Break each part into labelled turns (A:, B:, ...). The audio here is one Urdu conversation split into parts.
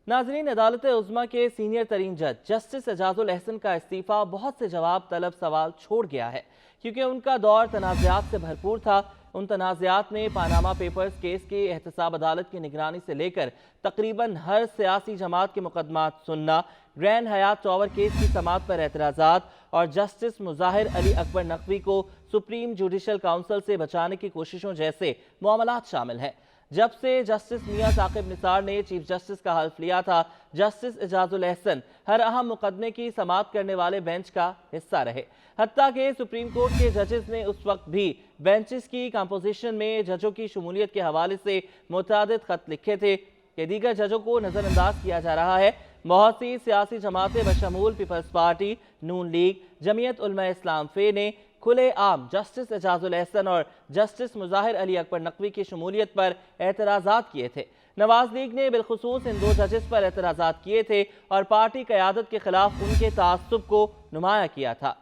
A: ناظرین، عدالت عظمیٰ کے سینئر ترین جج جسٹس اعجاز الاحسن کا استعفیٰ بہت سے جواب طلب سوال چھوڑ گیا ہے، کیونکہ ان کا دور تنازعات سے بھرپور تھا۔ ان تنازعات میں پاناما پیپرز کیس کی احتساب عدالت کی نگرانی سے لے کر تقریباً ہر سیاسی جماعت کے مقدمات سننا، گرینڈ حیات ٹاور کیس کی سماعت پر اعتراضات اور جسٹس مظاہر علی اکبر نقوی کو سپریم جوڈیشل کونسل سے بچانے کی کوششوں جیسے معاملات شامل ہیں۔ جب سے جسٹس میاں ثاقب نثار نے چیف جسٹس کا حلف لیا تھا، جسٹس اعجاز الاحسن ہر اہم مقدمے کی سماعت کرنے والے بینچ کا حصہ رہے، حتیٰ کہ سپریم کورٹ کے ججز نے اس وقت بھی بینچز کی کمپوزیشن میں ججوں کی شمولیت کے حوالے سے متعدد خط لکھے تھے کہ دیگر ججوں کو نظر انداز کیا جا رہا ہے۔ بہت سی سیاسی جماعتیں بشمول پیپلز پارٹی، نون لیگ، جمعیت علماء اسلام فے نے کھلے عام جسٹس اعجاز الاحسن اور جسٹس مظاہر علی اکبر نقوی کی شمولیت پر اعتراضات کیے تھے۔ نواز لیگ نے بالخصوص ان دو ججز پر اعتراضات کیے تھے اور پارٹی قیادت کے خلاف ان کے تعصب کو نمایاں کیا تھا۔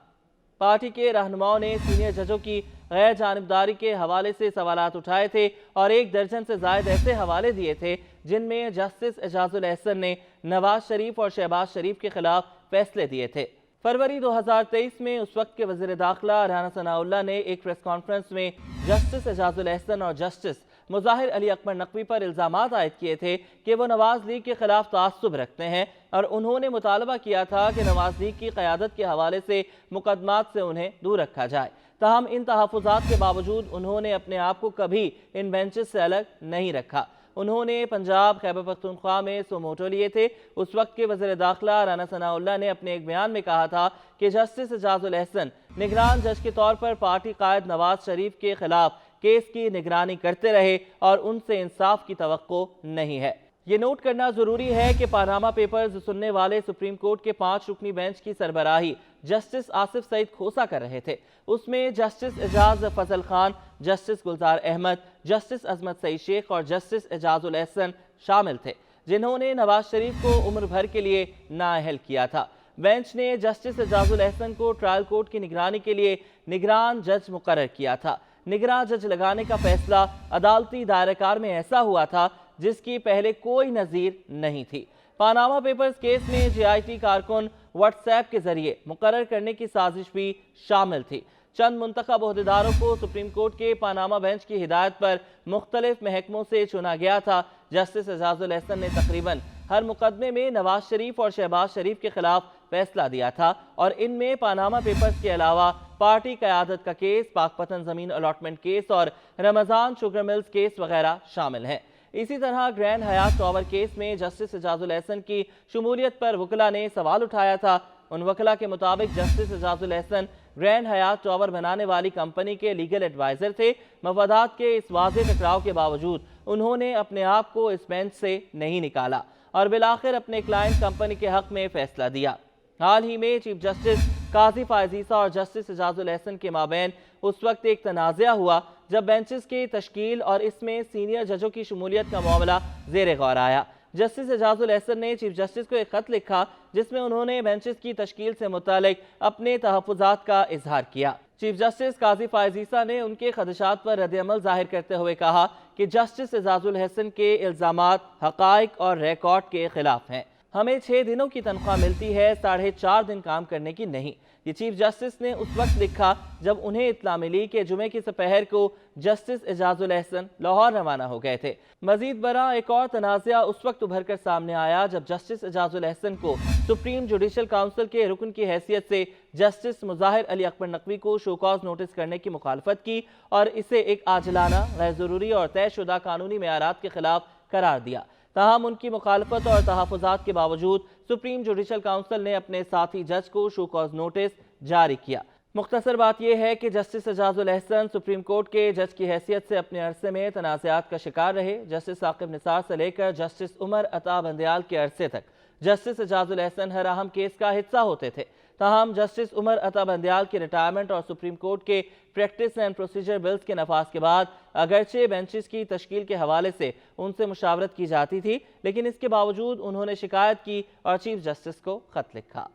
A: پارٹی کے رہنماؤں نے سینئر ججوں کی غیر جانبداری کے حوالے سے سوالات اٹھائے تھے اور 1 درجن سے زائد ایسے حوالے دیے تھے جن میں جسٹس اعجاز الاحسن نے نواز شریف اور شہباز شریف کے خلاف فیصلے دیے تھے۔ فروری 2023 میں اس وقت کے وزیر داخلہ رانا ثناء اللہ نے ایک پریس کانفرنس میں جسٹس اعجاز الاحسن اور جسٹس مظاہر علی اکبر نقوی پر الزامات عائد کیے تھے کہ وہ نواز لیگ کے خلاف تعصب رکھتے ہیں، اور انہوں نے مطالبہ کیا تھا کہ نواز لیگ کی قیادت کے حوالے سے مقدمات سے انہیں دور رکھا جائے۔ تاہم ان تحفظات کے باوجود انہوں نے اپنے آپ کو کبھی ان بینچز سے الگ نہیں رکھا۔ انہوں نے پنجاب خیبر پختونخوا میں سو موٹو لیے تھے۔ اس وقت کے وزیر داخلہ رانا ثناء اللہ نے اپنے ایک بیان میں کہا تھا کہ جسٹس اعجاز الاحسن نگران جج کے طور پر پارٹی قائد نواز شریف کے خلاف کیس کی نگرانی کرتے رہے اور ان سے انصاف کی توقع نہیں ہے۔ یہ نوٹ کرنا ضروری ہے کہ پاناما پیپرز سننے والے سپریم کورٹ کے 5 رکنی بینچ کی سربراہی جسٹس آصف سعید کھوسہ کر رہے تھے۔ اس میں جسٹس اعجاز فضل خان، جسٹس گلزار احمد، جسٹس عظمت سعید شیخ اور جسٹس اعجاز الاحسن شامل تھے، جنہوں نے نواز شریف کو عمر بھر کے لیے نااہل کیا تھا۔ بینچ نے جسٹس اعجاز الاحسن کو ٹرائل کورٹ کی نگرانی کے لیے نگران جج مقرر کیا تھا۔ نگراں جج لگانے کا فیصلہ عدالتی دائرہ کار میں ایسا ہوا تھا جس کی پہلے کوئی نظیر نہیں تھی۔ پاناما پیپرز کیس میں جے آئی ٹی کارکن واٹس ایپ کے ذریعے مقرر کرنے کی سازش بھی شامل تھی۔ چند منتخب عہدیداروں کو سپریم کورٹ کے پاناما بینچ کی ہدایت پر مختلف محکموں سے چنا گیا تھا۔ جسٹس اعجاز الاحسن نے تقریباً ہر مقدمے میں نواز شریف اور شہباز شریف کے خلاف فیصلہ دیا تھا، اور ان میں پاناما پیپرز کے علاوہ پارٹی قیادت کا کیس، پاک پتن زمین الاٹمنٹ کیس اور رمضان شوگر ملز کیس وغیرہ شامل ہیں۔ اسی طرح گرینڈ حیات ٹاور کیس میں جسٹس اعجاز الاحسن کی شمولیت پر وکلاء نے سوال اٹھایا تھا۔ ان وکلاء کے مطابق جسٹس اعجاز الاحسن گرینڈ حیات ٹاور بنانے والی کمپنی کے لیگل ایڈوائزر تھے۔ مفادات کے اس واضح ٹکراؤ کے باوجود انہوں نے اپنے آپ کو اس بینچ سے نہیں نکالا اور بالآخر اپنے کلائنٹ کمپنی کے حق میں فیصلہ دیا۔ حال ہی میں چیف جسٹس قاضی فائز عیسیٰ اور جسٹس اعجاز الاحسن کے مابین اس وقت ایک تنازعہ ہوا جب بینچز کی تشکیل اور اس میں سینئر ججوں کی شمولیت کا معاملہ زیر غور آیا۔ جسٹس اعجاز الاحسن نے چیف جسٹس کو ایک خط لکھا جس میں انہوں نے بینچز کی تشکیل سے متعلق اپنے تحفظات کا اظہار کیا۔ چیف جسٹس قاضی فائز عیسیٰ نے ان کے خدشات پر رد عمل ظاہر کرتے ہوئے کہا کہ جسٹس اعجاز الاحسن کے الزامات حقائق اور ریکارڈ کے خلاف ہیں۔ ہمیں 6 دنوں کی تنخواہ ملتی ہے، 4.5 دن کام کرنے کی نہیں۔ یہ چیف جسٹس نے اس وقت لکھا جب انہیں اطلاع ملی کہ جمعے کی سپہر کو جسٹس اعجاز الاحسن لاہور روانہ ہو گئے تھے۔ مزید برآں ایک اور تنازعہ اس وقت ابھر کر سامنے آیا جب جسٹس اعجاز الاحسن کو سپریم جوڈیشل کونسل کے رکن کی حیثیت سے جسٹس مظاہر علی اکبر نقوی کو شو کاز نوٹس کرنے کی مخالفت کی اور اسے ایک عاجلانہ، غیر ضروری اور طے شدہ قانونی معیارات کے خلاف قرار دیا۔ تاہم ان کی مخالفت اور تحفظات کے باوجود سپریم جوڈیشل کونسل نے اپنے ساتھی جج کو شو کاز نوٹس جاری کیا۔ مختصر بات یہ ہے کہ justice Ijaz ul Ahsan supreme court کے جج کی حیثیت سے اپنے عرصے میں تنازعات کا شکار رہے۔ جسٹس ثاقب نثار سے لے کر جسٹس عمر عطا بندیال کے عرصے تک جسٹس اعجاز الاحسن ہر اہم کیس کا حصہ ہوتے تھے۔ تاہم جسٹس عمر عطا بندیال کی ریٹائرمنٹ اور سپریم کورٹ کے پریکٹس اینڈ پروسیجر بلز کے نفاذ کے بعد اگرچہ بینچز کی تشکیل کے حوالے سے ان سے مشاورت کی جاتی تھی، لیکن اس کے باوجود انہوں نے شکایت کی اور چیف جسٹس کو خط لکھا۔